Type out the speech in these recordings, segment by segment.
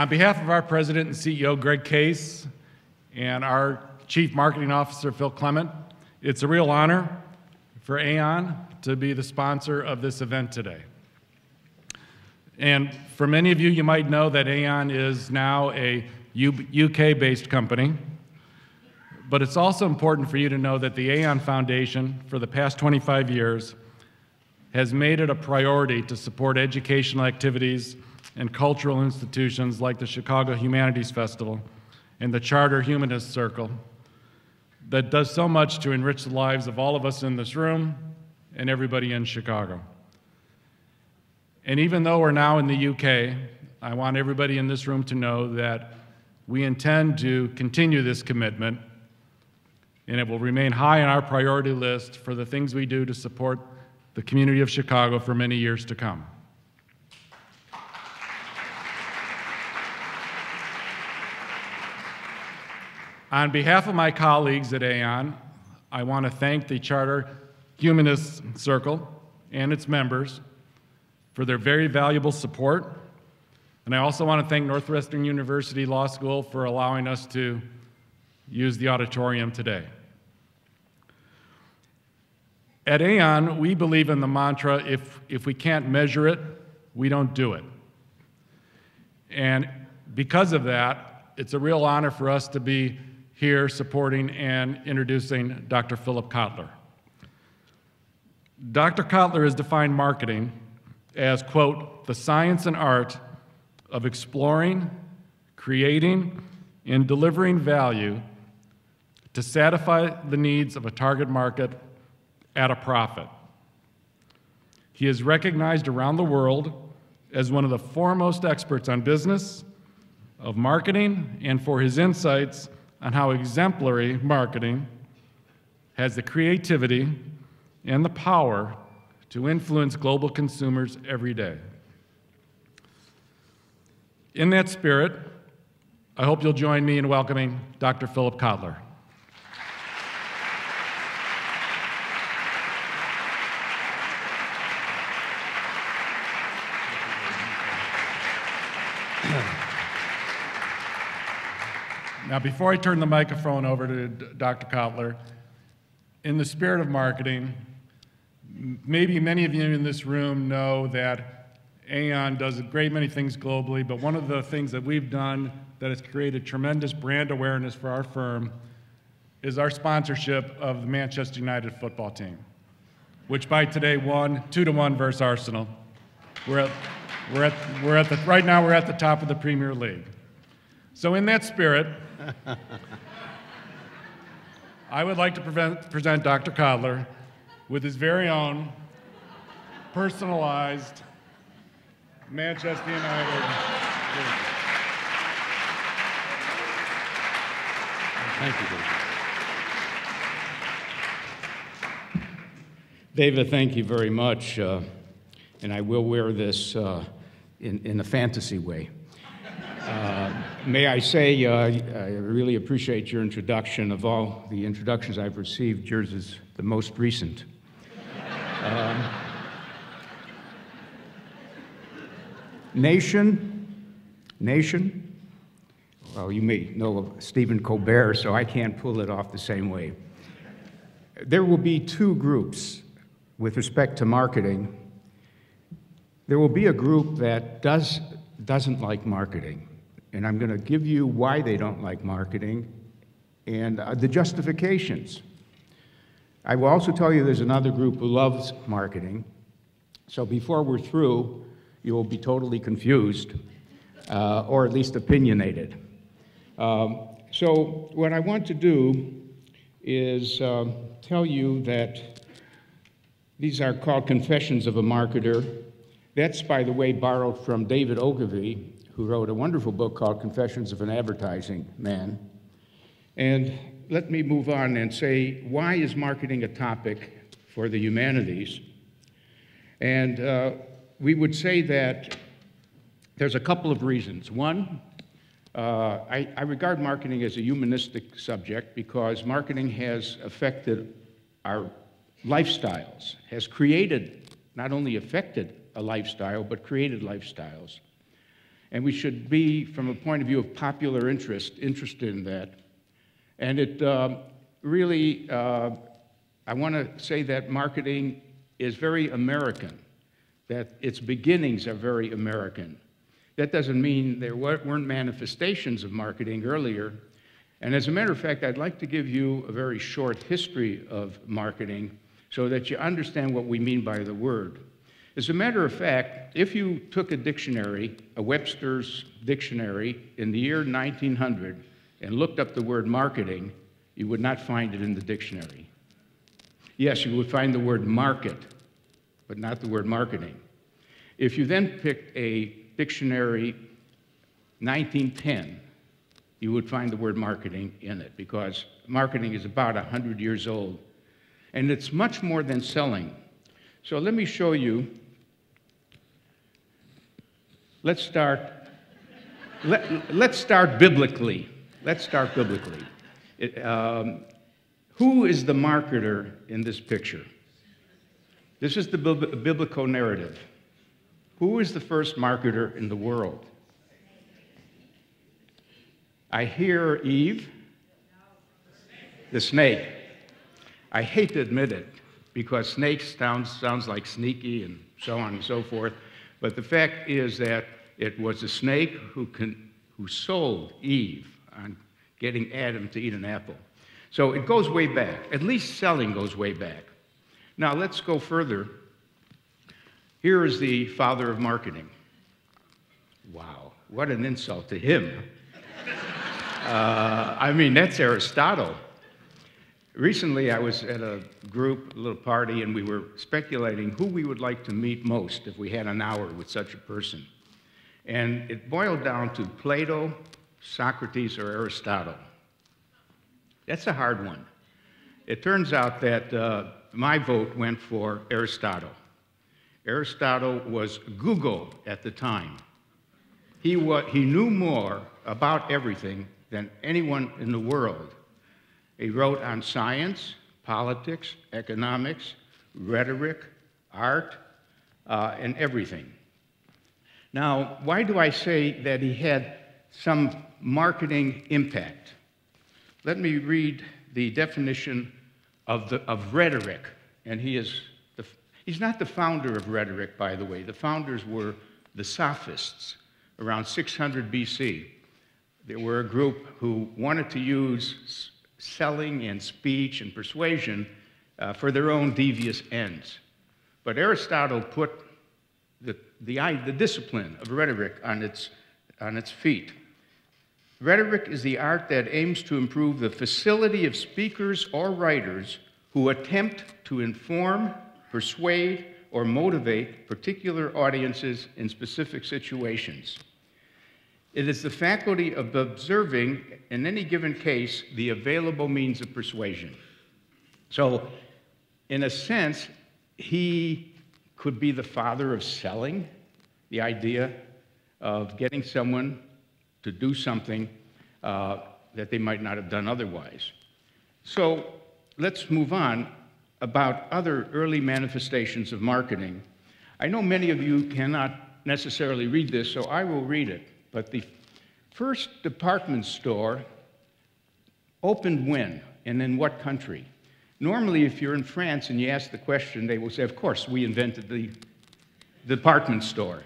On behalf of our President and CEO, Greg Case, and our Chief Marketing Officer, Phil Clement, it's a real honor for Aon to be the sponsor of this event today. And for many of you, you might know that Aon is now a UK-based company, but it's also important for you to know that the Aon Foundation, for the past 25 years, has made it a priority to support educational activities and cultural institutions like the Chicago Humanities Festival and the Charter Humanist Circle that does so much to enrich the lives of all of us in this room and everybody in Chicago. And even though we're now in the UK, I want everybody in this room to know that we intend to continue this commitment, and it will remain high on our priority list for the things we do to support the community of Chicago for many years to come. On behalf of my colleagues at Aon, I want to thank the Charter Humanist Circle and its members for their very valuable support. And I also want to thank Northwestern University Law School for allowing us to use the auditorium today. At Aon, we believe in the mantra, if we can't measure it, we don't do it. And because of that, it's a real honor for us to be here supporting and introducing Dr. Philip Kotler. Dr. Kotler has defined marketing as, quote, the science and art of exploring, creating, and delivering value to satisfy the needs of a target market at a profit. He is recognized around the world as one of the foremost experts on business, of marketing, and for his insights on how exemplary marketing has the creativity and the power to influence global consumers every day. In that spirit, I hope you'll join me in welcoming Dr. Philip Kotler. Now, before I turn the microphone over to Dr. Kotler, in the spirit of marketing, maybe many of you in this room know that Aon does a great many things globally, but one of the things that we've done that has created tremendous brand awareness for our firm is our sponsorship of the Manchester United football team, which by today won 2-1 versus Arsenal. Right now we're at the top of the Premier League. So in that spirit, I would like to present Dr. Kotler with his very own personalized Manchester United jersey. Thank you, David. David, thank you very much. And I will wear this in a fantasy way. May I say, I really appreciate your introduction. Of all the introductions I've received, yours is the most recent. Nation, well, you may know of Stephen Colbert, so I can't pull it off the same way. There will be two groups with respect to marketing. There will be a group that doesn't like marketing, and I'm going to give you why they don't like marketing and the justifications. I will also tell you there's another group who loves marketing, so before we're through, you will be totally confused, or at least opinionated. So what I want to do is tell you that these are called Confessions of a Marketer. That's, by the way, borrowed from David Ogilvy, who wrote a wonderful book called Confessions of an Advertising Man. And let me move on and say, why is marketing a topic for the humanities? And we would say that there's a couple of reasons. One, I regard marketing as a humanistic subject because marketing has affected our lifestyles, has created, not only affected a lifestyle, but created lifestyles. And we should be, from a point of view of popular interest, interested in that. And it really, I want to say that marketing is very American, that its beginnings are very American. That doesn't mean there weren't manifestations of marketing earlier. And as a matter of fact, I'd like to give you a very short history of marketing so that you understand what we mean by the word. As a matter of fact, if you took a dictionary, a Webster's dictionary, in the year 1900 and looked up the word marketing, you would not find it in the dictionary. Yes, you would find the word market, but not the word marketing. If you then picked a dictionary 1910, you would find the word marketing in it, because marketing is about 100 years old. And it's much more than selling. So let me show you. Let's start biblically. Let's start biblically. Who is the marketer in this picture? This is the biblical narrative. Who is the first marketer in the world? I hear Eve. The snake. I hate to admit it, because snakes sounds like sneaky and so on and so forth. But the fact is that it was a snake who sold Eve on getting Adam to eat an apple. So it goes way back. At least selling goes way back. Now let's go further. Here is the father of marketing. Wow, what an insult to him. I mean, that's Aristotle. Recently, I was at a group, a little party, and we were speculating who we would like to meet most if we had an hour with such a person. And it boiled down to Plato, Socrates, or Aristotle. That's a hard one. It turns out that my vote went for Aristotle. Aristotle was Google at the time. He knew more about everything than anyone in the world. He wrote on science, politics, economics, rhetoric, art, and everything. Now, why do I say that he had some marketing impact? Let me read the definition of rhetoric. And he's not the founder of rhetoric, by the way. The founders were the Sophists around 600 BC. They were a group who wanted to use selling and speech and persuasion for their own devious ends. But Aristotle put the discipline of rhetoric on its feet. Rhetoric is the art that aims to improve the facility of speakers or writers who attempt to inform, persuade, or motivate particular audiences in specific situations. It is the faculty of observing, in any given case, the available means of persuasion. So, in a sense, he could be the father of selling, the idea of getting someone to do something that they might not have done otherwise. So, let's move on about other early manifestations of marketing. I know many of you cannot necessarily read this, so I will read it. But the first department store opened when and in what country? Normally, if you're in France and you ask the question, they will say, of course, we invented the department store.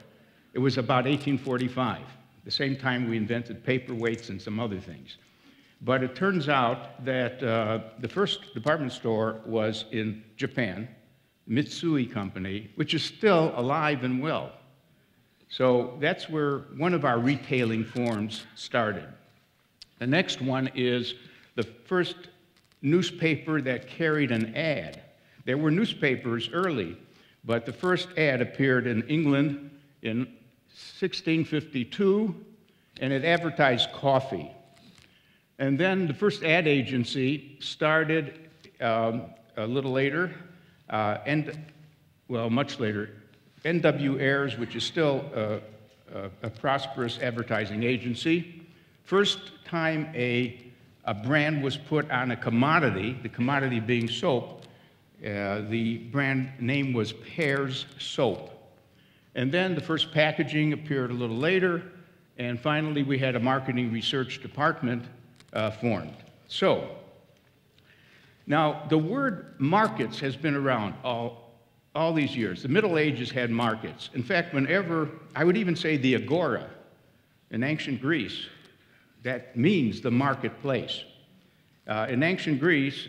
It was about 1845, the same time we invented paperweights and some other things. But it turns out that the first department store was in Japan, Mitsui Company, which is still alive and well. So that's where one of our retailing forms started. The next one is the first newspaper that carried an ad. There were newspapers early, but the first ad appeared in England in 1652, and it advertised coffee. And then the first ad agency started a little later, much later, N.W. Ayers, which is still a prosperous advertising agency. First time a brand was put on a commodity, the commodity being soap, the brand name was Pear's Soap. And then the first packaging appeared a little later, And finally, we had a marketing research department formed. So, now the word markets has been around all these years. The Middle Ages had markets. In fact, whenever, I would even say the agora in ancient Greece, that means the marketplace. In ancient Greece,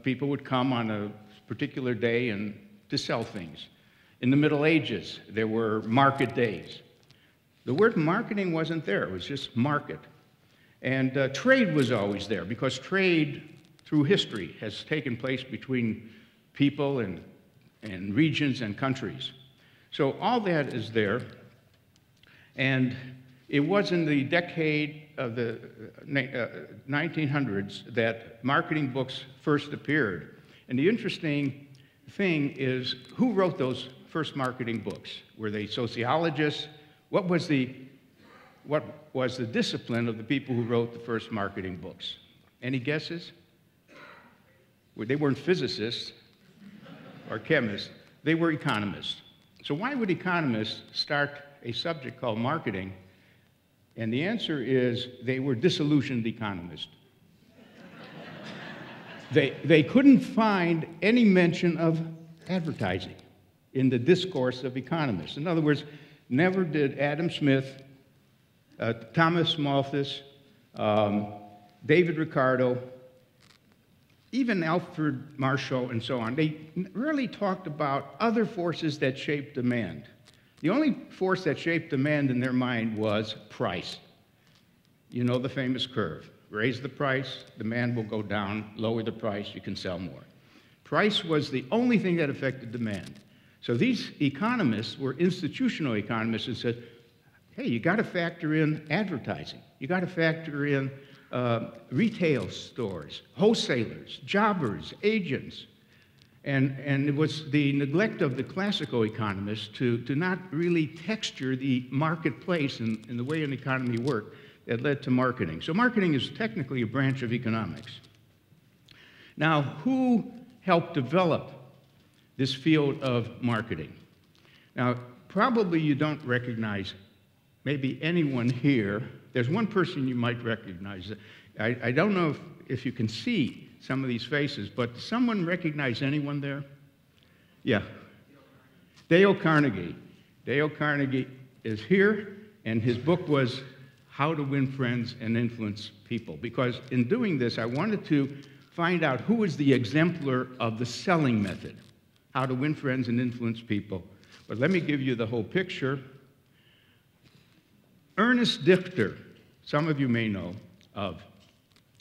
people would come on a particular day and to sell things. In the Middle Ages, there were market days. The word marketing wasn't there, it was just market. And trade was always there, because trade through history has taken place between people and regions and countries. So all that is there, and it was in the decade of the 1900s that marketing books first appeared. And the interesting thing is, who wrote those first marketing books? Were they sociologists? What was the discipline of the people who wrote the first marketing books? Any guesses? Well, they weren't physicists or chemists, they were economists. So why would economists start a subject called marketing? And the answer is they were disillusioned economists. They couldn't find any mention of advertising in the discourse of economists. In other words, never did Adam Smith, Thomas Malthus, David Ricardo, even Alfred Marshall and so on, they really talked about other forces that shaped demand. The only force that shaped demand in their mind was price. You know the famous curve. Raise the price, demand will go down. Lower the price, you can sell more. Price was the only thing that affected demand. So these economists were institutional economists and said, hey, you got to factor in advertising. You got to factor in retail stores, wholesalers, jobbers, agents. And it was the neglect of the classical economists to not really texture the marketplace and the way an economy worked that led to marketing. So marketing is technically a branch of economics. Now, who helped develop this field of marketing? Now, probably you don't recognize maybe anyone here. There's one person you might recognize. I don't know if you can see some of these faces, but does someone recognize anyone there? Yeah. Dale Carnegie. Dale Carnegie is here, and his book was How to Win Friends and Influence People. Because in doing this, I wanted to find out who is the exemplar of the selling method, how to win friends and influence people. But let me give you the whole picture. Ernest Dichter, some of you may know of.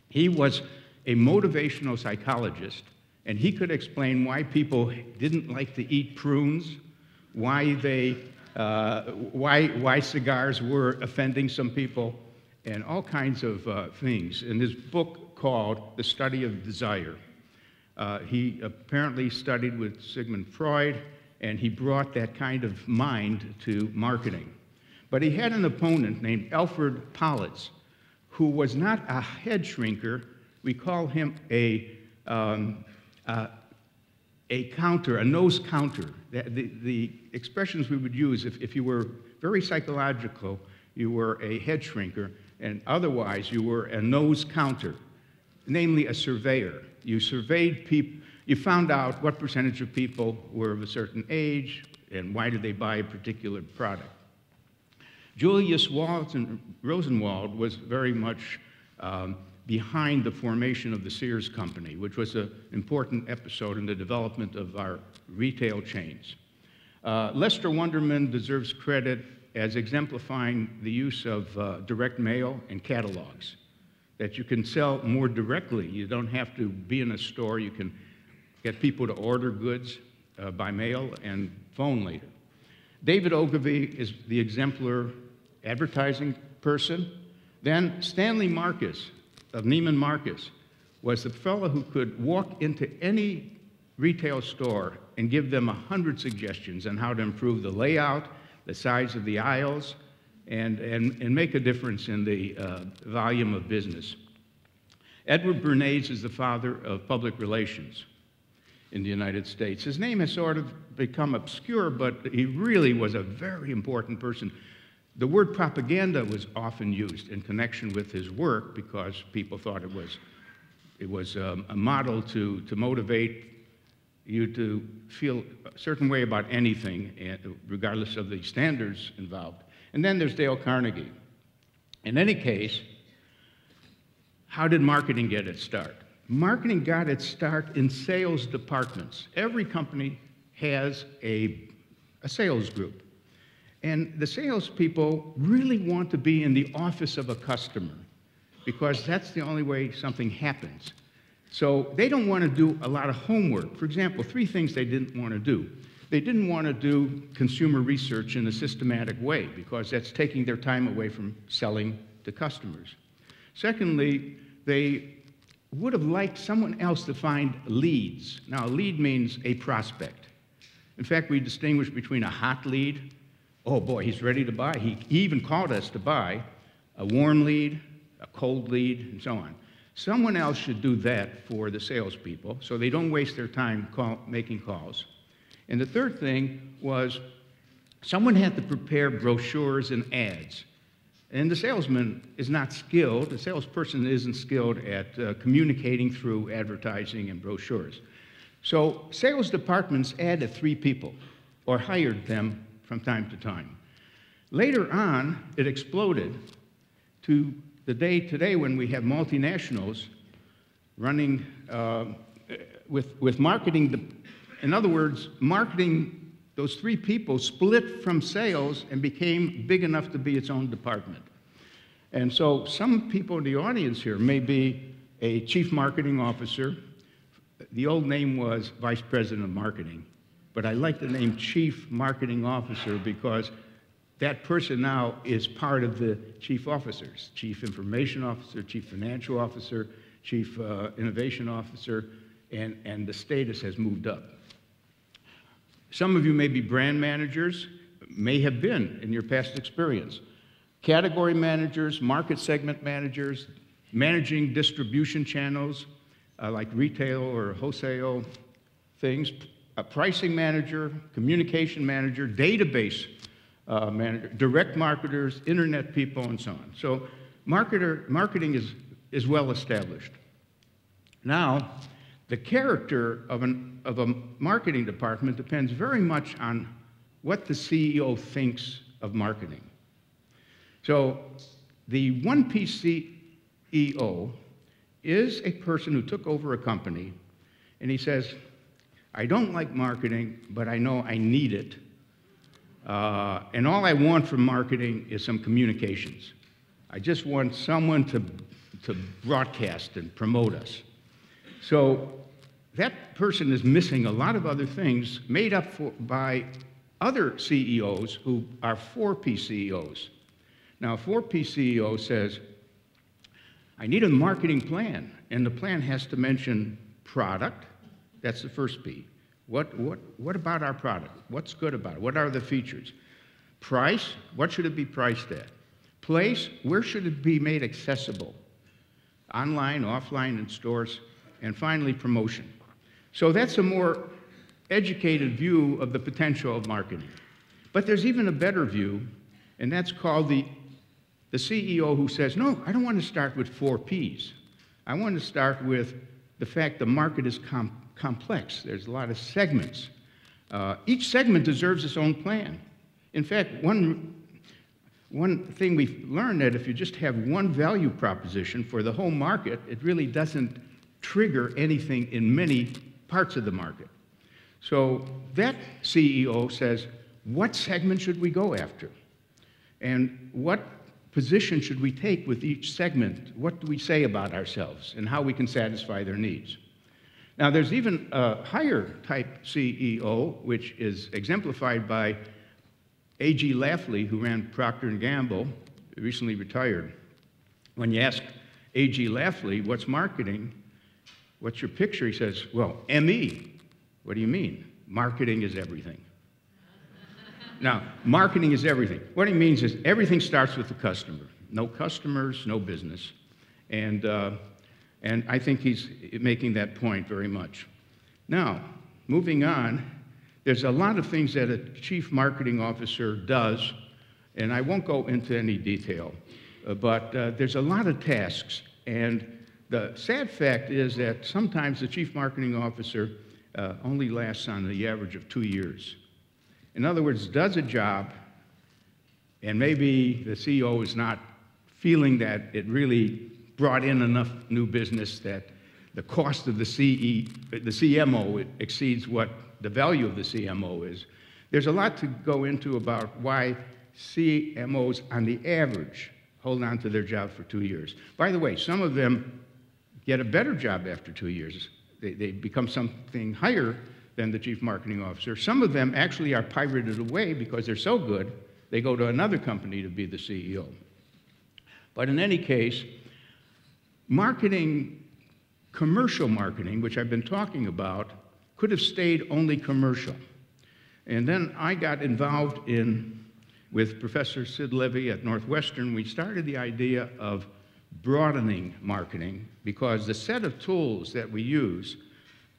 He was a motivational psychologist, and he could explain why people didn't like to eat prunes, why cigars were offending some people, and all kinds of things. In his book called The Study of Desire, he apparently studied with Sigmund Freud, and he brought that kind of mind to marketing. But he had an opponent named Alfred Politz, who was not a head shrinker. We call him a counter, a nose counter. The expressions we would use, if you were very psychological, you were a head shrinker, and otherwise you were a nose counter, namely a surveyor. You surveyed people, you found out what percentage of people were of a certain age and why did they buy a particular product. Julius Rosenwald was very much behind the formation of the Sears Company, which was an important episode in the development of our retail chains. Lester Wunderman deserves credit as exemplifying the use of direct mail and catalogs, that you can sell more directly. You don't have to be in a store. You can get people to order goods by mail and phone later. David Ogilvy is the exemplar advertising person. Then Stanley Marcus of Neiman Marcus was the fellow who could walk into any retail store and give them 100 suggestions on how to improve the layout, the size of the aisles, and make a difference in the volume of business. Edward Bernays is the father of public relations in the United States. His name has sort of become obscure, but he really was a very important person. The word propaganda was often used in connection with his work because people thought it was a model to motivate you to feel a certain way about anything, regardless of the standards involved. And then there's Dale Carnegie. In any case, how did marketing get its start? Marketing got its start in sales departments. Every company has a sales group. And the salespeople really want to be in the office of a customer because that's the only way something happens. So they don't want to do a lot of homework. For example, 3 things they didn't want to do. They didn't want to do consumer research in a systematic way because that's taking their time away from selling to customers. Secondly, they would have liked someone else to find leads. Now, a lead means a prospect. In fact, we distinguish between a hot lead, oh boy, he's ready to buy. He even called us to buy, a warm lead, a cold lead, and so on. Someone else should do that for the salespeople so they don't waste their time making calls. And the third thing was someone had to prepare brochures and ads. And the salesman is not skilled, the salesperson isn't skilled at communicating through advertising and brochures. So sales departments added 3 people or hired them from time to time. Later on, it exploded to the day today when we have multinationals running with marketing. In other words, marketing, those 3 people split from sales and became big enough to be its own department. And so some people in the audience here may be a chief marketing officer. The old name was vice president of marketing, but I like the name chief marketing officer because that person now is part of the chief officers, chief information officer, chief financial officer, chief innovation officer, and the status has moved up. Some of you may be brand managers, may have been in your past experience. Category managers, market segment managers, managing distribution channels like retail or wholesale things, a pricing manager, communication manager, database manager, direct marketers, internet people, and so on. So marketing is well established. Now, the character of a marketing department depends very much on what the CEO thinks of marketing. So the one-piece CEO is a person who took over a company and he says, I don't like marketing, but I know I need it. And all I want from marketing is some communications. I just want someone to broadcast and promote us. So that person is missing a lot of other things made up by other CEOs who are 4P CEOs. Now, a 4P CEO says, I need a marketing plan, and the plan has to mention product. That's the first P. What about our product? What's good about it? What are the features? Price, what should it be priced at? Place, where should it be made accessible? Online, offline, in stores. And finally, promotion. So that's a more educated view of the potential of marketing. But there's even a better view, and that's called the CEO who says, no, I don't want to start with 4 Ps. I want to start with the fact the market is complex. There's a lot of segments. Each segment deserves its own plan. In fact, one thing we've learned that if you just have one value proposition for the whole market, it really doesn't trigger anything in many parts of the market. So that CEO says, what segment should we go after? And what position should we take with each segment? What do we say about ourselves and how we can satisfy their needs? Now, there's even a higher type CEO, which is exemplified by A.G. Lafley, who ran Procter & Gamble, recently retired. When you ask A.G. Lafley, what's marketing? What's your picture? He says, well, ME. What do you mean? Marketing is everything. Now, marketing is everything. What he means is everything starts with the customer. No customers, no business. And I think he's making that point very much. Now, moving on, there's a lot of things that a chief marketing officer does And I won't go into any detail, but there's a lot of tasks. And the sad fact is that sometimes the chief marketing officer only lasts on the average of 2 years. In other words, does a job, and maybe the CEO is not feeling that it really brought in enough new business that the cost of the CMO exceeds what the value of the CMO is. There's a lot to go into about why CMOs, on the average, hold on to their job for 2 years. By the way, some of them get a better job after 2 years. They become something higher than the chief marketing officer. Some of them actually are pirated away because they're so good, they go to another company to be the CEO. But in any case, marketing, commercial marketing, which I've been talking about, could have stayed only commercial. And then I got involved with Professor Sid Levy at Northwestern. We started the idea of broadening marketing because the set of tools that we use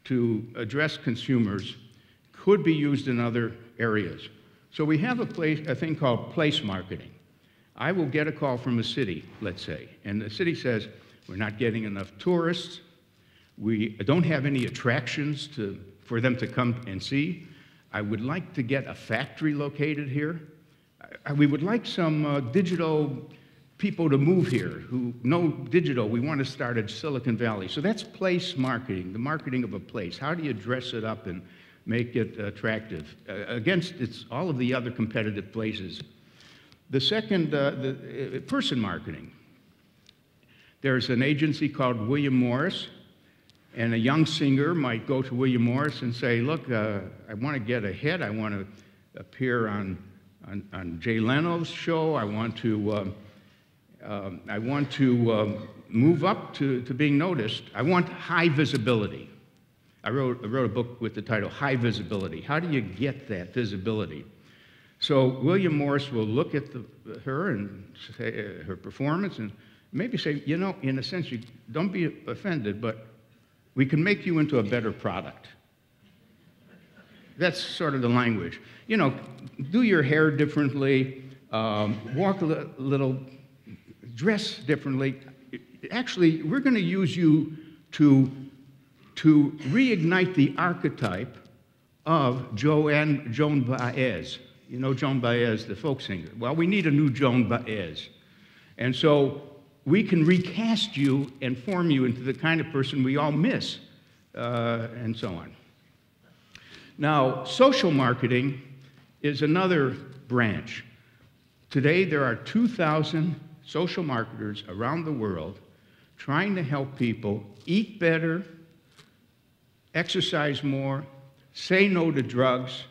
to address consumers could be used in other areas. So we have a thing called place marketing. I will get a call from a city, let's say, and the city says, we're not getting enough tourists, we don't have any attractions for them to come and see. I would like to get a factory located here. We would like some digital people to move here who know digital. We want to start at Silicon Valley. So that's place marketing, the marketing of a place. How do you dress it up and make it attractive against all of the other competitive places? The second, person marketing. There's an agency called William Morris, and a young singer might go to William Morris and say, look, I want to get a hit. I want to appear on Jay Leno's show. I want to move up to being noticed. I want high visibility. I wrote a book with the title High Visibility. How do you get that visibility? So William Morris will look at her and say her performance and maybe say, you know, in a sense, you don't be offended, but we can make you into a better product. That's sort of the language. You know, do your hair differently, walk a little, dress differently. Actually, we're going to use you to reignite the archetype of Joan Baez. You know Joan Baez, the folk singer. Well, we need a new Joan Baez. And so we can recast you and form you into the kind of person we all miss, and so on. Now, social marketing is another branch. Today, there are 2,000 social marketers around the world trying to help people eat better, exercise more, say no to drugs,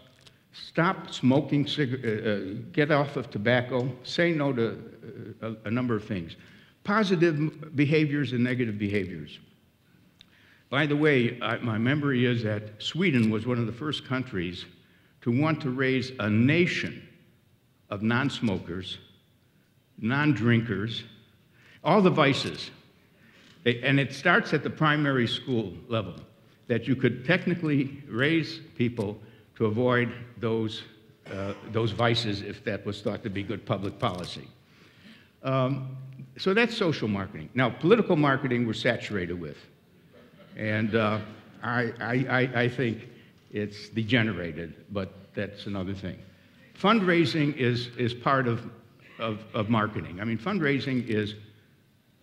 stop smoking, get off of tobacco, say no to a number of things. Positive behaviors and negative behaviors. By the way, my memory is that Sweden was one of the first countries to want to raise a nation of non-smokers, non-drinkers, all the vices. And it starts at the primary school level, that you could technically raise people to avoid those vices if that was thought to be good public policy. So that's social marketing. Now, political marketing we're saturated with. And I think it's degenerated, but that's another thing. Fundraising is part of marketing. I mean, fundraising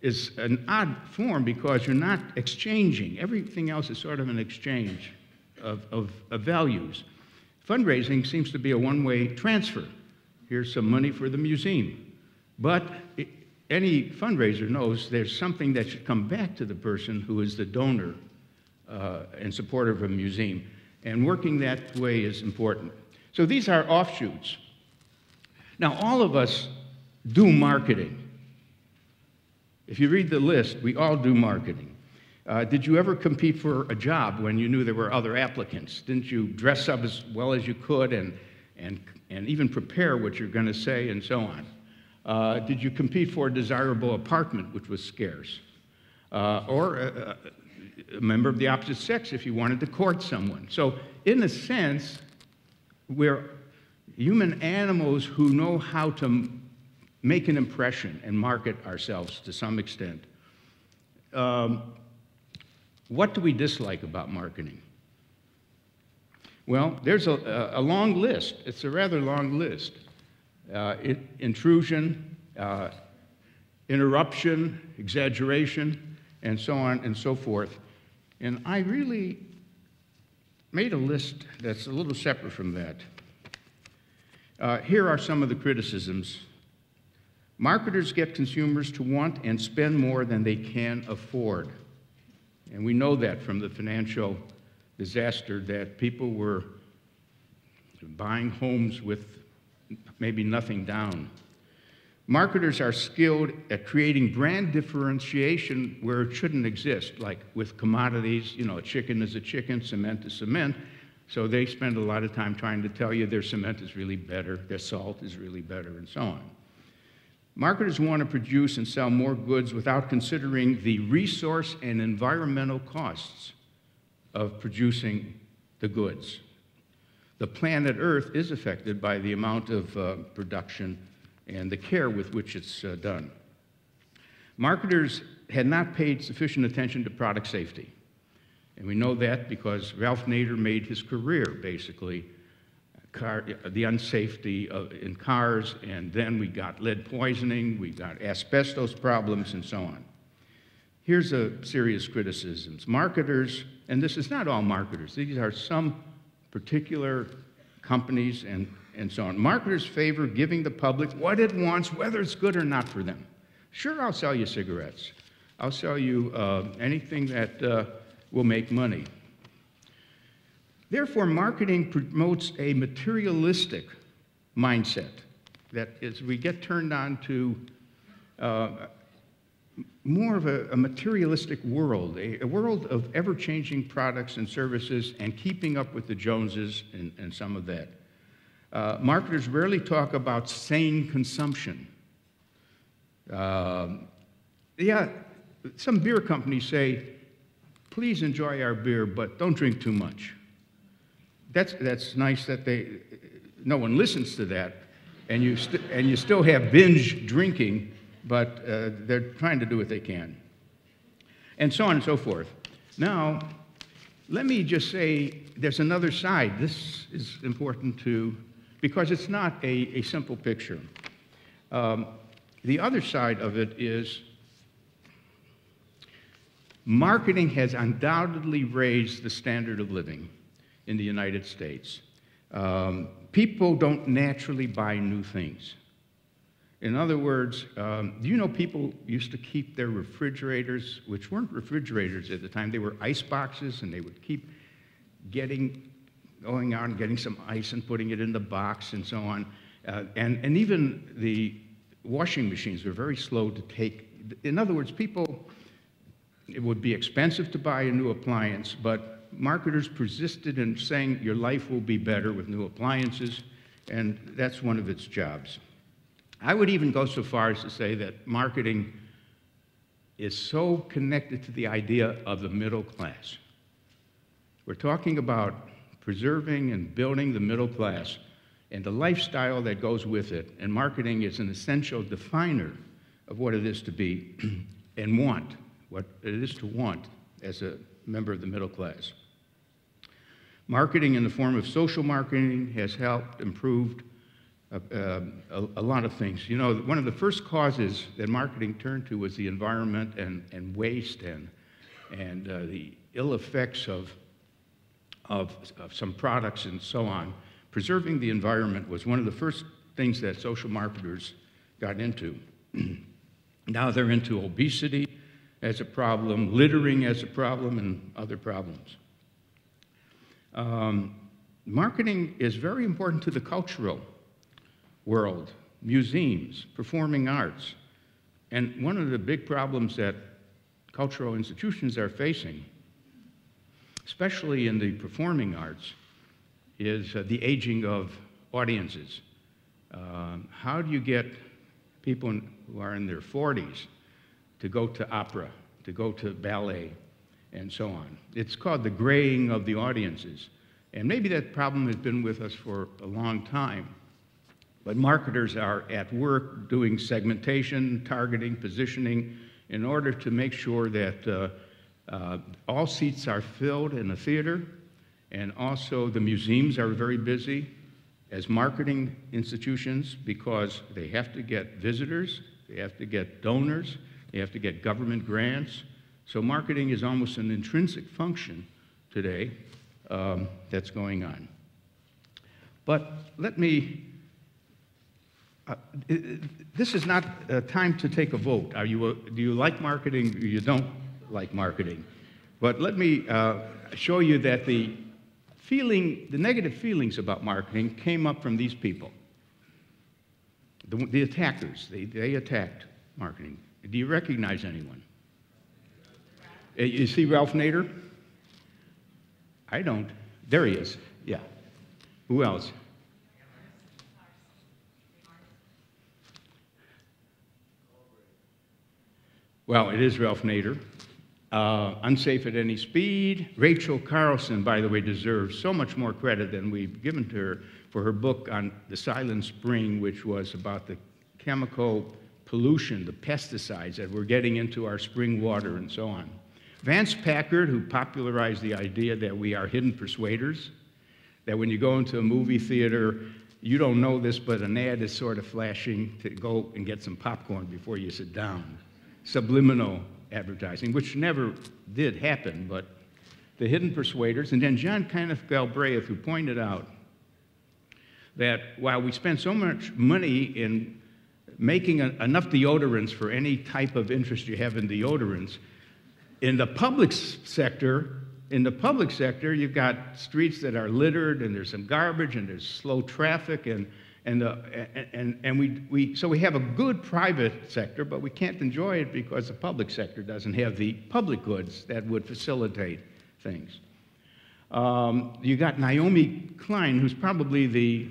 is an odd form because you're not exchanging. Everything else is sort of an exchange of values. Fundraising seems to be a one-way transfer. Here's some money for the museum. But any fundraiser knows there's something that should come back to the person who is the donor and supporter of a museum. And working that way is important. So these are offshoots. Now, all of us do marketing. If you read the list, we all do marketing. Did you ever compete for a job when you knew there were other applicants? Didn't you dress up as well as you could and even prepare what you're going to say and so on? Did you compete for a desirable apartment, which was scarce? Or a member of the opposite sex if you wanted to court someone? So in a sense, human animals who know how to make an impression and market ourselves to some extent. What do we dislike about marketing? Well, there's a long list. It's a rather long list. Intrusion, interruption, exaggeration, and so on and so forth. And I really made a list that's a little separate from that. Here are some of the criticisms. Marketers get consumers to want and spend more than they can afford. And we know that from the financial disaster, that people were buying homes with maybe nothing down. Marketers are skilled at creating brand differentiation where it shouldn't exist, like with commodities, you know, a chicken is a chicken, cement is cement. So they spend a lot of time trying to tell you their cement is really better, their salt is really better, and so on. Marketers want to produce and sell more goods without considering the resource and environmental costs of producing the goods. The planet Earth is affected by the amount of production and the care with which it's done. Marketers had not paid sufficient attention to product safety. And we know that because Ralph Nader made his career, basically, the unsafety in cars, and then we got lead poisoning, we got asbestos problems, and so on. Here's a serious criticisms. Marketers, and this is not all marketers, these are some particular companies and so on. Marketers favor giving the public what it wants, whether it's good or not for them. Sure, I'll sell you cigarettes. I'll sell you anything that will make money. Therefore, marketing promotes a materialistic mindset. That is, we get turned on to more of a materialistic world, a world of ever-changing products and services and keeping up with the Joneses and some of that. Marketers rarely talk about sane consumption. Yeah, some beer companies say, please enjoy our beer, but don't drink too much. That's nice that no one listens to that, and you still have binge drinking, but they're trying to do what they can. And so on and so forth. Now, let me just say there's another side. This is important too, because it's not a simple picture. The other side of it is marketing has undoubtedly raised the standard of living in the United States. People don't naturally buy new things. In other words, do you know people used to keep their refrigerators, which weren't refrigerators at the time, they were ice boxes, and they would keep going out and getting some ice and putting it in the box and so on. And even the washing machines were very slow to take. In other words, it would be expensive to buy a new appliance, but marketers persisted in saying your life will be better with new appliances, and that's one of its jobs. I would even go so far as to say that marketing is so connected to the idea of the middle class. We're talking about preserving and building the middle class and the lifestyle that goes with it, and marketing is an essential definer of what it is to be and want, what it is to want as a member of the middle class. Marketing in the form of social marketing has helped improve a lot of things. You know, one of the first causes that marketing turned to was the environment and waste and the ill effects of some products and so on. Preserving the environment was one of the first things that social marketers got into. Now they're into obesity as a problem, littering as a problem, and other problems. Marketing is very important to the cultural world, museums, performing arts. And one of the big problems that cultural institutions are facing, especially in the performing arts, is the aging of audiences. How do you get people who are in their 40s to go to opera, to go to ballet, and so on? It's called the graying of the audiences. And maybe that problem has been with us for a long time. But marketers are at work doing segmentation, targeting, positioning, in order to make sure that all seats are filled in the theater, and also the museums are very busy as marketing institutions because they have to get visitors, they have to get donors, they have to get government grants. So marketing is almost an intrinsic function today that's going on. But let me, this is not a time to take a vote. Do you like marketing or you don't like marketing? But let me show you that the negative feelings about marketing came up from these people. The attackers, they attacked marketing. Do you recognize anyone? You see Ralph Nader? I don't. There he is, yeah. Who else? Well, it is Ralph Nader. Unsafe at Any Speed. Rachel Carlson, by the way, deserves so much more credit than we've given to her for her book on the Silent Spring, which was about the chemical pollution, the pesticides that we're getting into our spring water and so on. Vance Packard, who popularized the idea that we are hidden persuaders, that when you go into a movie theater, you don't know this, but an ad is sort of flashing to go and get some popcorn before you sit down. Subliminal advertising, which never did happen, but the hidden persuaders. And then John Kenneth Galbraith, who pointed out that while we spend so much money in making enough deodorants for any type of interest you have in deodorants, in the public sector, you've got streets that are littered, and there's some garbage, and there's slow traffic, so we have a good private sector, but we can't enjoy it because the public sector doesn't have the public goods that would facilitate things. You got Naomi Klein, who's probably the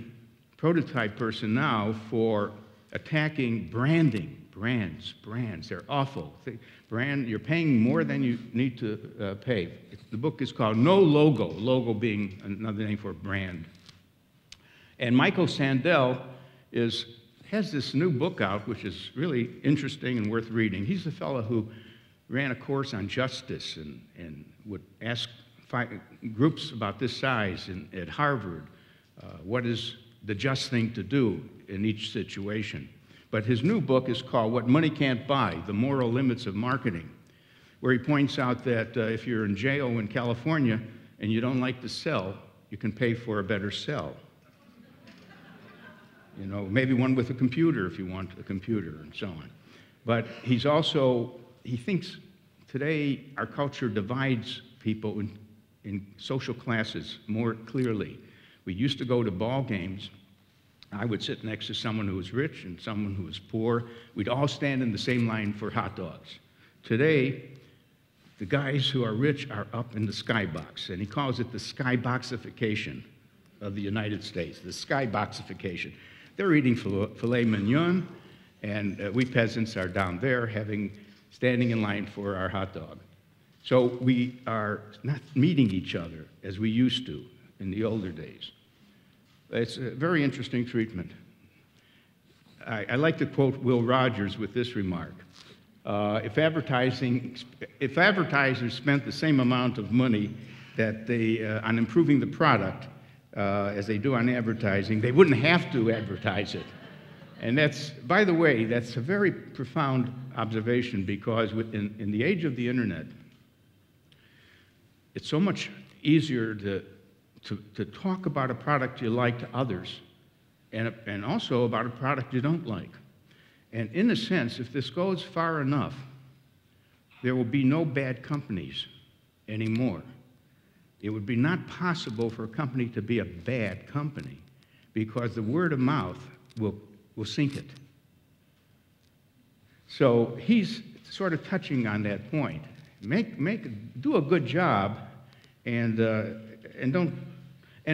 prototype person now for attacking branding. Brands, they're awful. You're paying more than you need to pay. The book is called No Logo, logo being another name for brand. And Michael Sandel has this new book out, which is really interesting and worth reading. He's the fellow who ran a course on justice and would ask groups about this size at Harvard, what is the just thing to do in each situation. But his new book is called What Money Can't Buy, The Moral Limits of Marketing, where he points out that if you're in jail in California and you don't like to sell, you can pay for a better sell. You know, maybe one with a computer if you want a computer and so on. But he thinks today our culture divides people in social classes more clearly. We used to go to ball games. I would sit next to someone who was rich and someone who was poor. We'd all stand in the same line for hot dogs. Today, the guys who are rich are up in the skybox, and he calls it the skyboxification of the United States, the skyboxification. They're eating filet mignon, and we peasants are down there standing in line for our hot dog. So we are not meeting each other as we used to in the older days. It's a very interesting treatment. I like to quote Will Rogers with this remark. If advertisers spent the same amount of money that on improving the product as they do on advertising, they wouldn't have to advertise it. And that's, by the way, that's a very profound observation because in the age of the internet, it's so much easier to talk about a product you like to others and also about a product you don't like. And in a sense, if this goes far enough, there will be no bad companies anymore. It would be not possible for a company to be a bad company because the word of mouth will sink it. So he's sort of touching on that point. Do a good job, and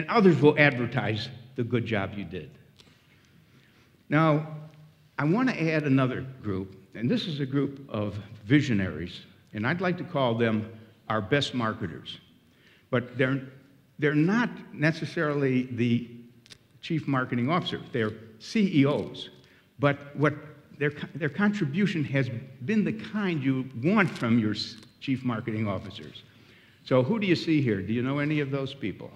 others will advertise the good job you did. Now, I want to add another group, and this is a group of visionaries, and I'd like to call them our best marketers. But they're not necessarily the chief marketing officer. They're CEOs. But what their contribution has been the kind you want from your chief marketing officers. So who do you see here? Do you know any of those people?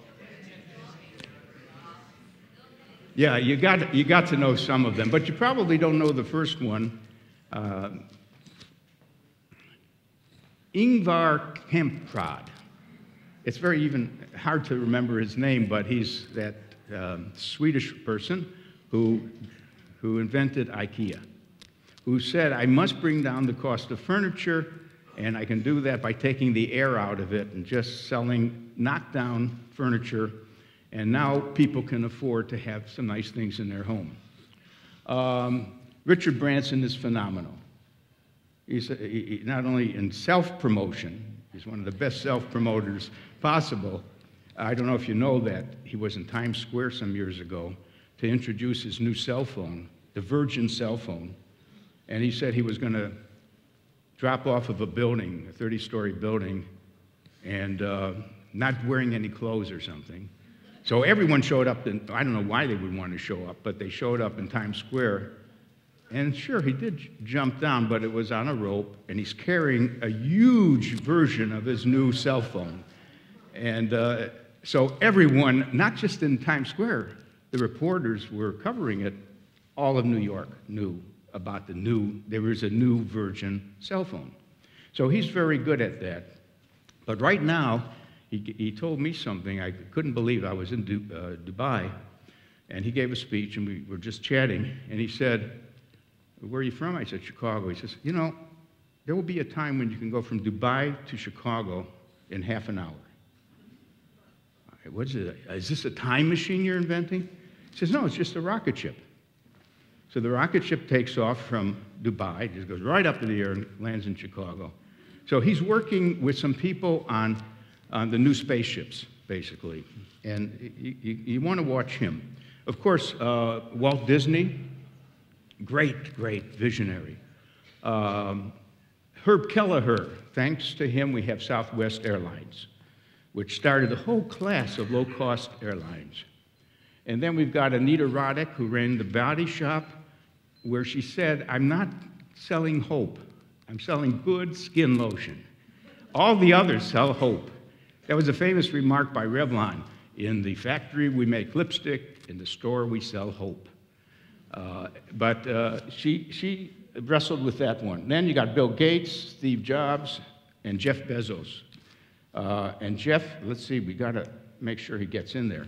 Yeah, you got to know some of them, but you probably don't know the first one. Ingvar Kamprad. It's very even hard to remember his name, but he's that Swedish person who invented IKEA, who said, I must bring down the cost of furniture, and I can do that by taking the air out of it and just selling knockdown furniture, and now people can afford to have some nice things in their home. Richard Branson is phenomenal. He's not only in self-promotion, he's one of the best self-promoters possible. I don't know if you know that he was in Times Square some years ago to introduce his new cell phone, the Virgin cell phone, and he said he was going to drop off of a building, a 30-story building, and not wearing any clothes or something. So everyone showed up, and I don't know why they would want to show up, but they showed up in Times Square. And sure, he did jump down, but it was on a rope, and he's carrying a huge version of his new cell phone. And so everyone, not just in Times Square, the reporters were covering it, all of New York knew about there was a new Virgin cell phone. So he's very good at that. But right now, he told me something I couldn't believe. I was in Dubai, and he gave a speech, and we were just chatting, and he said, where are you from? I said, Chicago. He says, you know, there will be a time when you can go from Dubai to Chicago in half an hour. What is it? Is this a time machine you're inventing? He says, no, it's just a rocket ship. So the rocket ship takes off from Dubai, just goes right up in the air and lands in Chicago. So he's working with some people on the new spaceships, basically. And you want to watch him. Of course, Walt Disney, great visionary. Herb Kelleher, thanks to him, we have Southwest Airlines, which started a whole class of low-cost airlines. And then we've got Anita Roddick, who ran the Body Shop, where she said, I'm not selling hope. I'm selling good skin lotion. All the others sell hope. That was a famous remark by Revlon. In the factory, we make lipstick. In the store, we sell hope. But she wrestled with that one. Then you got Bill Gates, Steve Jobs, and Jeff Bezos. And Jeff, let's see, we got to make sure he gets in there.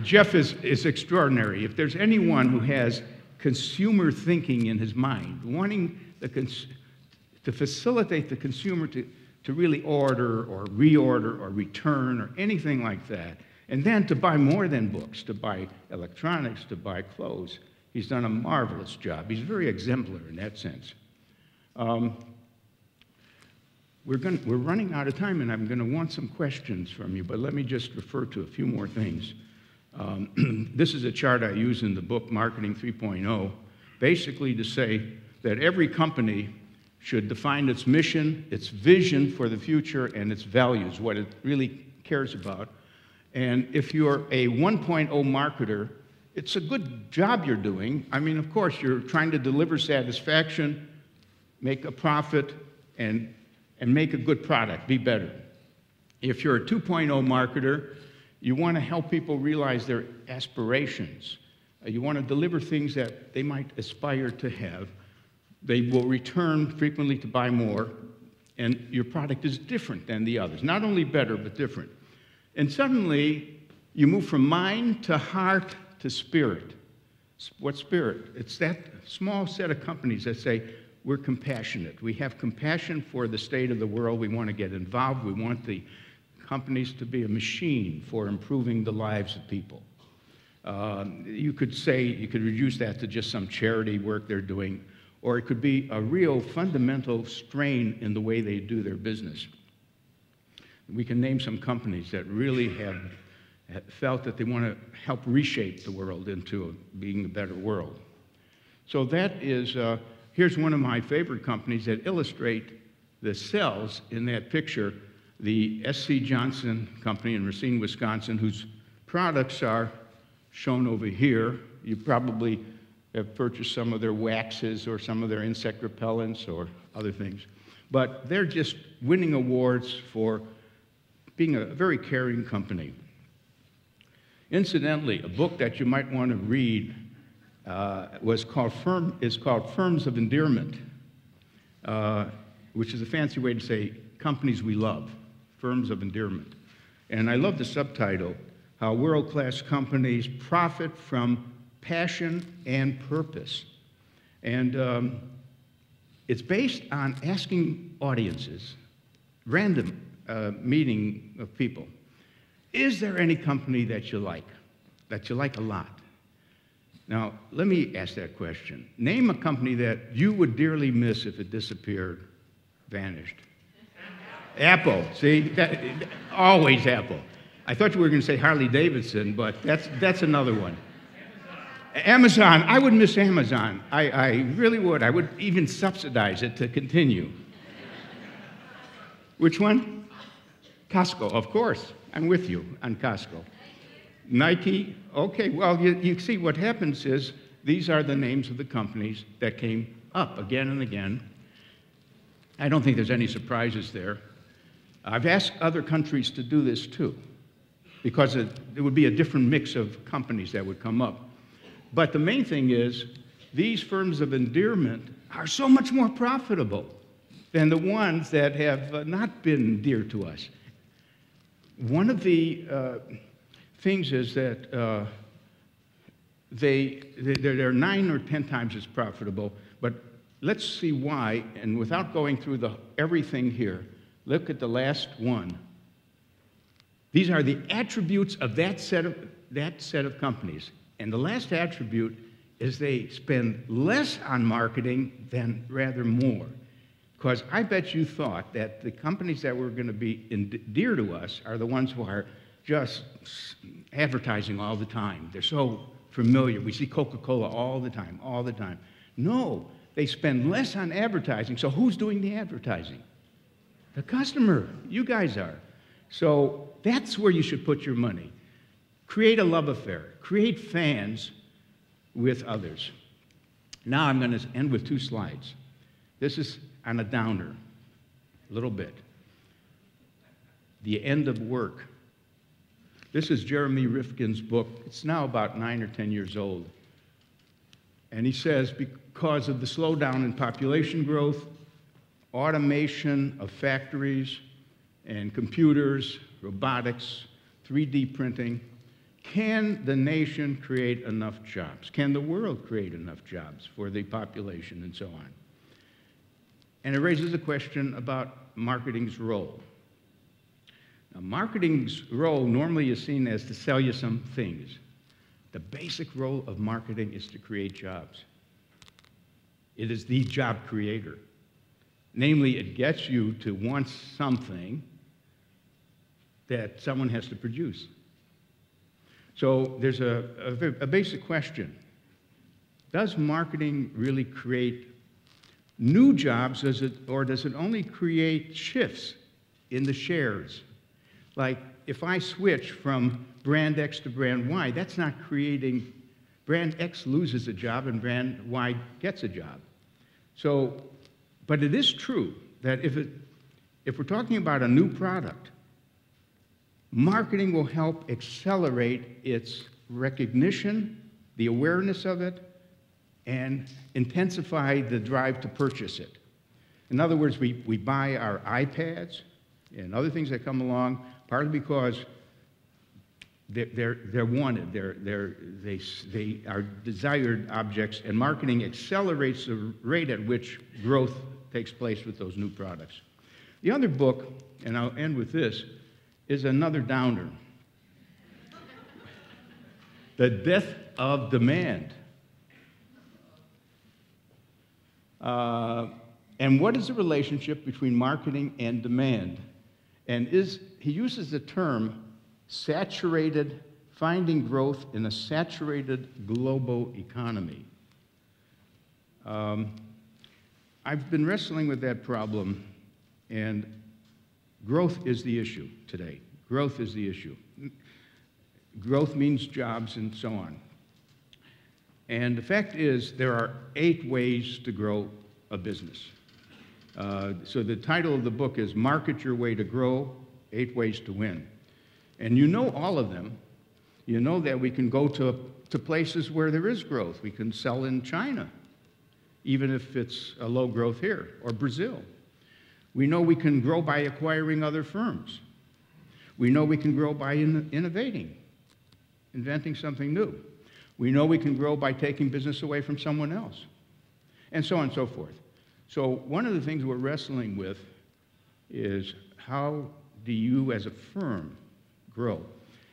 Jeff is extraordinary. If there's anyone who has consumer thinking in his mind, wanting to facilitate the consumer to really order or reorder or return or anything like that, and then to buy more than books, to buy electronics, to buy clothes, he's done a marvelous job. He's very exemplary in that sense. We're running out of time, and I'm going to want some questions from you, but let me just refer to a few more things. This is a chart I use in the book, Marketing 3.0, basically to say that every company should define its mission, its vision for the future, and its values, what it really cares about. And if you're a 1.0 marketer, it's a good job you're doing. I mean, of course, you're trying to deliver satisfaction, make a profit, and make a good product, be better. If you're a 2.0 marketer, you want to help people realize their aspirations. You want to deliver things that they might aspire to have. They will return frequently to buy more, and your product is different than the others. Not only better, but different. And suddenly, you move from mind to heart to spirit. What's spirit? It's that small set of companies that say, we're compassionate. We have compassion for the state of the world. We want to get involved. We want the companies to be a machine for improving the lives of people. You could reduce that to just some charity work they're doing, or it could be a real fundamental strain in the way they do their business. We can name some companies that really have felt that they want to help reshape the world into being a better world. So that is, here's one of my favorite companies that illustrate the cells in that picture, the S.C. Johnson Company in Racine, Wisconsin, whose products are shown over here. You probably have purchased some of their waxes or some of their insect repellents or other things. But they're just winning awards for being a very caring company. Incidentally, a book that you might want to read is called Firms of Endearment, which is a fancy way to say companies we love, Firms of Endearment. And I love the subtitle, How World-Class Companies Profit from Passion and Purpose. And it's based on asking audiences, random meeting of people, is there any company that you like a lot? Now, let me ask that question. Name a company that you would dearly miss if it disappeared, vanished. Apple, see? Always Apple. I thought you were going to say Harley-Davidson, but that's another one. Amazon, I would miss Amazon. I really would. I would even subsidize it to continue. Which one? Costco, of course. I'm with you on Costco. Nike, okay, well, you see what happens is these are the names of the companies that came up again and again. I don't think there's any surprises there. I've asked other countries to do this too, because it would be a different mix of companies that would come up. But the main thing is, these firms of endearment are so much more profitable than the ones that have not been dear to us. One of the things is that they're 9 or 10 times as profitable, but let's see why, and without going through everything here, look at the last one. These are the attributes of that set of companies. And the last attribute is they spend less on marketing than rather more. Because I bet you thought that the companies that were going to be dear to us are the ones who are just advertising all the time. They're so familiar. We see Coca-Cola all the time, all the time. No, they spend less on advertising. So who's doing the advertising? The customer. You guys are. So that's where you should put your money. Create a love affair. Create fans with others. Now I'm going to end with 2 slides. This is on a downer, a little bit. The End of Work. This is Jeremy Rifkin's book. It's now about 9 or 10 years old. And he says, because of the slowdown in population growth, automation of factories and computers, robotics, 3D printing, can the nation create enough jobs? Can the world create enough jobs for the population and so on? And it raises a question about marketing's role. Now, marketing's role normally is seen as to sell you some things. The basic role of marketing is to create jobs. It is the job creator. Namely, it gets you to want something that someone has to produce. So there's a basic question. Does marketing really create new jobs, or does it only create shifts in the shares? Like, if I switch from brand X to brand Y, that's not creating, brand X loses a job and brand Y gets a job. So, but it is true that if we're talking about a new product, marketing will help accelerate its recognition, the awareness of it, and intensify the drive to purchase it. In other words, we buy our iPads and other things that come along, partly because they're wanted, they are desired objects, and marketing accelerates the rate at which growth takes place with those new products. The other book, and I'll end with this, is another downer. The Death of Demand. And what is the relationship between marketing and demand? And he uses the term saturated, finding growth in a saturated global economy. I've been wrestling with that problem, and growth is the issue today. Growth is the issue. growth means jobs, and so on. And the fact is, there are 8 ways to grow a business. So the title of the book is Market Your Way to Grow, 8 Ways to Win. And you know all of them. You know that we can go to places where there is growth. We can sell in China, even if it's a low growth here, or Brazil. We know we can grow by acquiring other firms. We know we can grow by innovating, inventing something new. We know we can grow by taking business away from someone else, and so on and so forth. So one of the things we're wrestling with is how do you as a firm grow?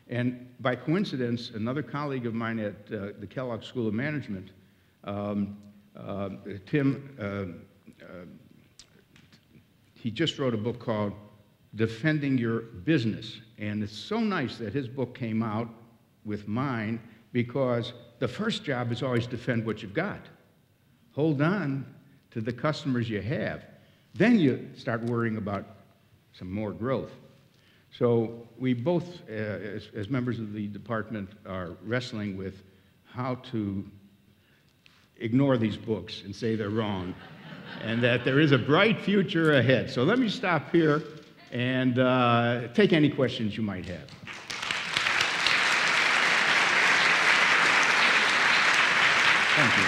And by coincidence, another colleague of mine at the Kellogg School of Management, Tim, he just wrote a book called Defending Your Business. And it's so nice that his book came out with mine, because the first job is always defend what you've got. Hold on to the customers you have. Then you start worrying about some more growth. So we both, as members of the department, are wrestling with how to ignore these books and say they're wrong, and that there is a bright future ahead. So let me stop here and take any questions you might have. Thank you.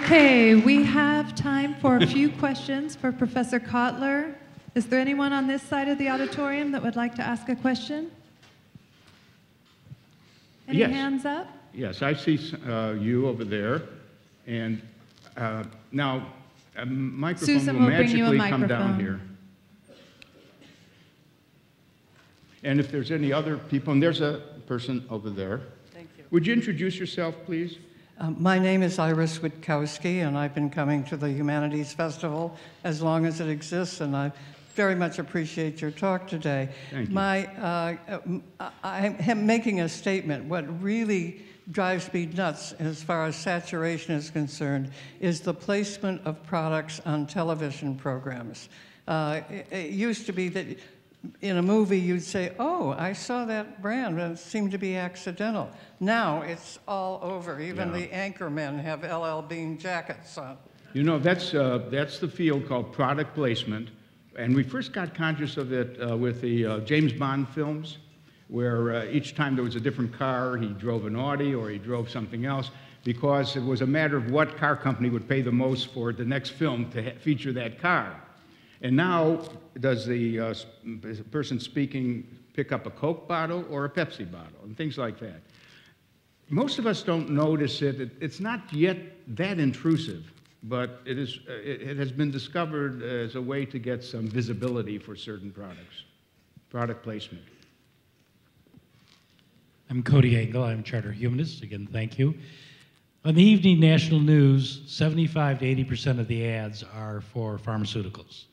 Okay, we have time for a few questions for Professor Kotler. Is there anyone on this side of the auditorium that would like to ask a question? Any Yes. hands up? Yes, I see you over there. And now, a microphone Susan will will bring you a magically come down microphone. here. And if there's any other people, and there's a person over there. Thank you. Would you introduce yourself, please? My name is Iris Witkowski, and I've been coming to the Humanities Festival as long as it exists, and I very much appreciate your talk today. Thank you. I am making a statement. What really drives me nuts as far as saturation is concerned is the placement of products on television programs. It used to be that in a movie you'd say, oh, I saw that brand, and it seemed to be accidental. Now it's all over. Even the anchormen have LL Bean jackets on. You know, that's the field called product placement. And we first got conscious of it with the James Bond films, where each time there was a different car, he drove an Audi or he drove something else, because it was a matter of what car company would pay the most for the next film to feature that car. And now, does the person speaking pick up a Coke bottle or a Pepsi bottle, and things like that. Most of us don't notice it. It's not yet that intrusive, but it has been discovered as a way to get some visibility for certain products, product placement. I'm Cody Engel. I'm a charter humanist. Again, thank you. On the evening national news, 75 to 80% of the ads are for pharmaceuticals.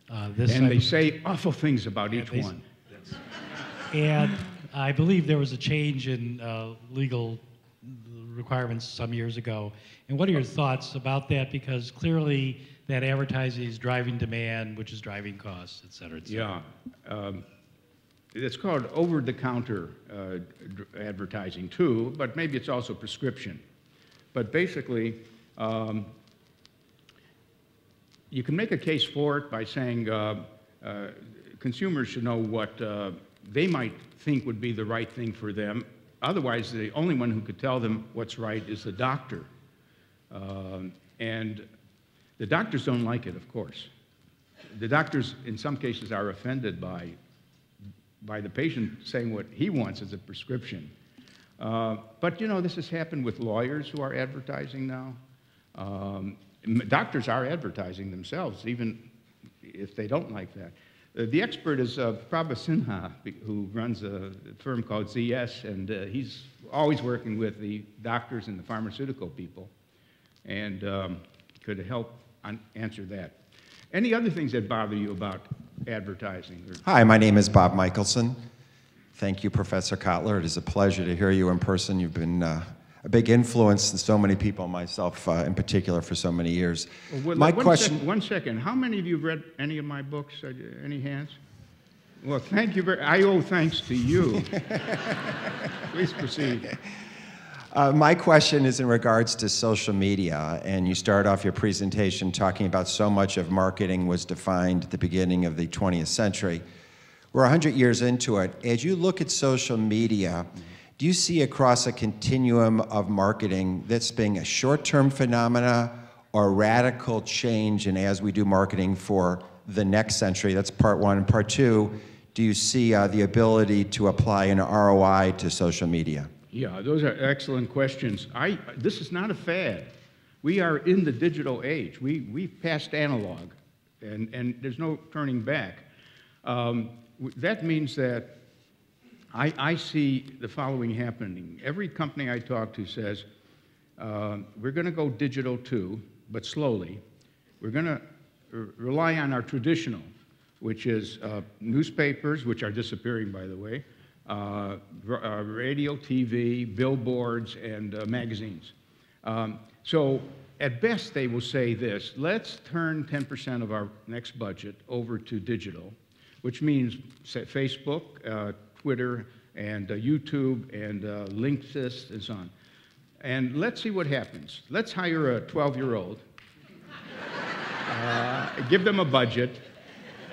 And they say awful things about each one. And I believe there was a change in legal requirements some years ago. And what are your thoughts about that? Because clearly that advertising is driving demand, which is driving costs, et cetera, et cetera. Yeah. It's called over-the-counter advertising too, but maybe it's also prescription. But basically, you can make a case for it by saying consumers should know what they might think would be the right thing for them. Otherwise, the only one who could tell them what's right is the doctor. And the doctors don't like it, of course. The doctors, in some cases, are offended by the patient saying what he wants as a prescription. But, you know, this has happened with lawyers who are advertising now. Doctors are advertising themselves, even if they don't like that. The expert is Prabha Sinha, who runs a firm called ZS, and he's always working with the doctors and the pharmaceutical people, and could help answer that. Any other things that bother you about advertising? Hi, my name is Bob Michelson. Thank you, Professor Kotler. It is a pleasure to hear you in person. You've been a big influence in so many people, myself in particular, for so many years. Well, my question... One second. How many of you have read any of my books? Any hands? Well, thank you I owe thanks to you. Please proceed. My question is in regards to social media, and you start off your presentation talking about so much of marketing was defined at the beginning of the 20th century. We're 100 years into it. As you look at social media, do you see across a continuum of marketing this being a short-term phenomena or radical change in as we do marketing for the next century? That's part one. And part two, do you see the ability to apply an ROI to social media? Yeah, those are excellent questions. This is not a fad. We are in the digital age. We've passed analog, and there's no turning back. That means that I see the following happening. Every company I talk to says, we're going to go digital too, but slowly. We're going to rely on our traditional, which is newspapers, which are disappearing, by the way, radio, TV, billboards, and magazines. So at best, they will say this: let's turn 10% of our next budget over to digital, which means Facebook, Twitter, and YouTube, and Linksys, and so on. And let's see what happens. Let's hire a 12-year-old, give them a budget,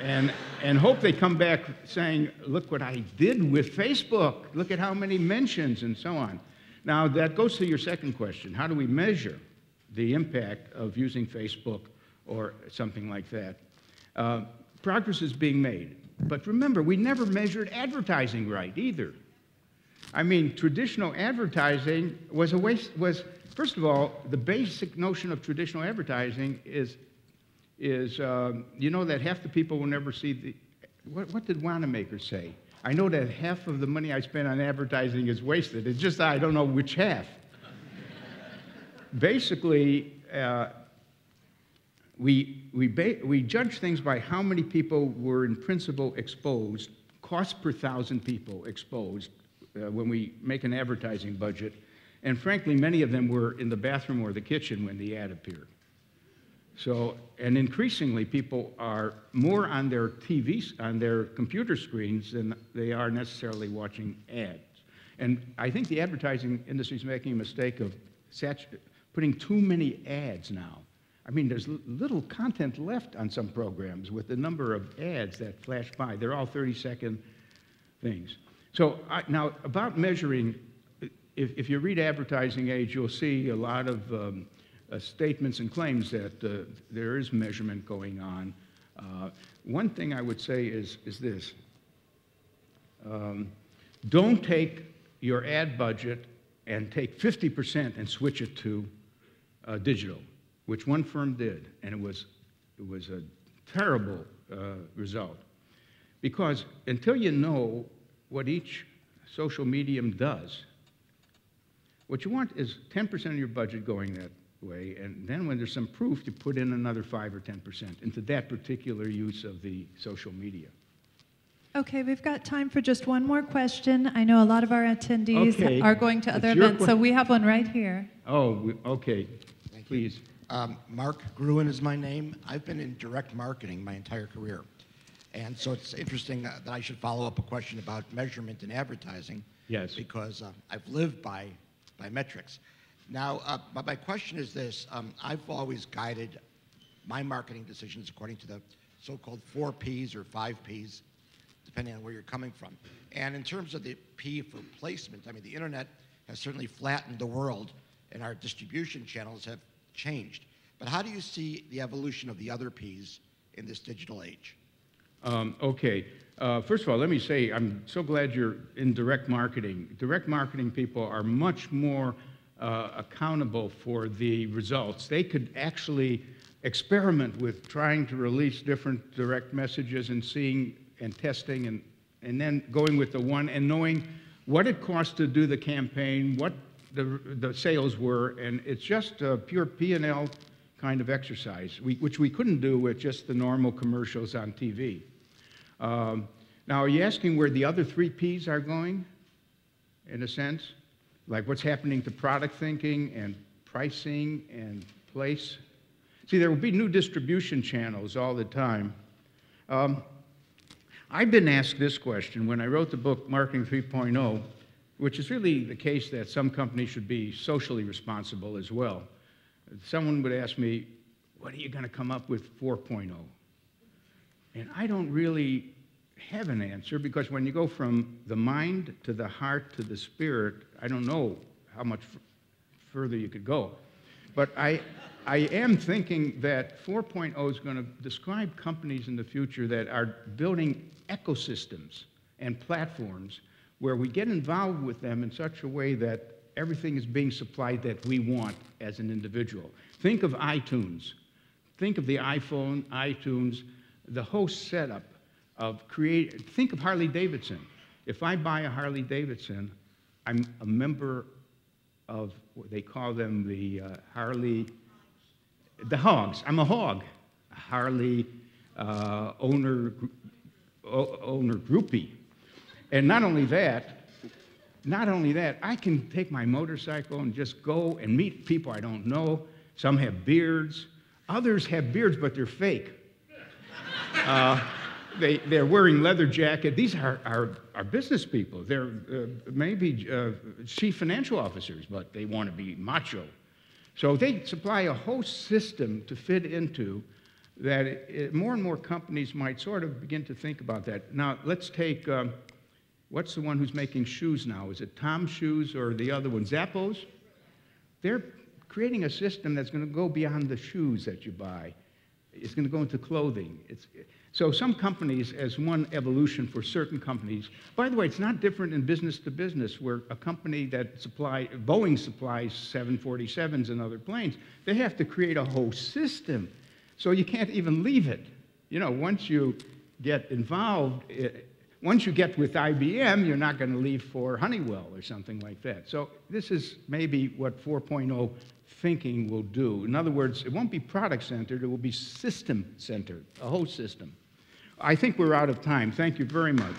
and hope they come back saying, look what I did with Facebook. Look at how many mentions, and so on. Now, that goes to your second question. How do we measure the impact of using Facebook or something like that? Progress is being made. But remember, we never measured advertising right either. I mean, traditional advertising was a waste. First of all, the basic notion of traditional advertising is you know that half the people will never see the. What did Wanamaker say? I know that half of the money I spend on advertising is wasted. It's just I don't know which half. Basically, we judge things by how many people were in principle exposed, cost per 1,000 people exposed when we make an advertising budget. And frankly, many of them were in the bathroom or the kitchen when the ad appeared. So, and increasingly, people are more on their TVs, on their computer screens than they are necessarily watching ads. And I think the advertising industry is making a mistake of putting too many ads now. I mean, there's little content left on some programs with the number of ads that flash by. They're all 30-second things. So now, about measuring, if you read Advertising Age, you'll see a lot of statements and claims that there is measurement going on. One thing I would say is this. Don't take your ad budget and take 50% and switch it to digital, which one firm did, and it was a terrible result. Because until you know what each social medium does, what you want is 10% of your budget going that way, and then when there's some proof, you put in another 5 or 10% into that particular use of the social media. Okay, we've got time for just one more question. I know a lot of our attendees are going to other events, so we have one right here. Oh, okay. Please. Mark Gruen is my name. I've been in direct marketing my entire career. And so it's interesting that I should follow up a question about measurement and advertising. Yes. Because I've lived by metrics. Now, my question is this. I've always guided my marketing decisions according to the so-called 4 Ps or 5 Ps, depending on where you're coming from. And in terms of the P for placement, I mean, the internet has certainly flattened the world, and our distribution channels have changed. But how do you see the evolution of the other Ps in this digital age? First of all, let me say I'm so glad you're in direct marketing. Direct marketing people are much more accountable for the results. They could actually experiment with trying to release different direct messages and seeing and testing and then going with the one and knowing what it cost to do the campaign, what the sales were, and it's just a pure P&L kind of exercise, which we couldn't do with just the normal commercials on TV. Now, are you asking where the other 3 Ps are going, in a sense? Like what's happening to product thinking and pricing and place? See, there will be new distribution channels all the time. I've been asked this question when I wrote the book Marketing 3.0, which is really the case that some companies should be socially responsible as well. Someone would ask me, what are you going to come up with 4.0? And I don't really have an answer, because when you go from the mind to the heart to the spirit, I don't know how much further you could go. But I am thinking that 4.0 is going to describe companies in the future that are building ecosystems and platforms where we get involved with them in such a way that everything is being supplied that we want as an individual. Think of iTunes. Think of the iPhone, iTunes, the whole setup of think of Harley Davidson. If I buy a Harley Davidson, I'm a member of what they call them, the the hogs. I'm a hog, a Harley owner groupie. And not only that, I can take my motorcycle and just go and meet people I don't know. Some have beards. Others have beards, but they're fake. They're wearing leather jackets. These are business people. They're maybe chief financial officers, but they want to be macho. So they supply a whole system to fit into that. More and more companies might sort of begin to think about that. Now, let's take, what's the one who's making shoes now? Is it Tom Shoes or the other one, Zappos? They're creating a system that's going to go beyond the shoes that you buy. It's going to go into clothing. So some companies, as one evolution for certain companies, by the way, it's not different in business to business, where a company that Boeing supplies 747s and other planes, they have to create a whole system. So you can't even leave it. You know, once you get involved, once you get with IBM, you're not going to leave for Honeywell or something like that. So this is maybe what 4.0 thinking will do. In other words, it won't be product-centered, it will be system-centered, a whole system. I think we're out of time. Thank you very much.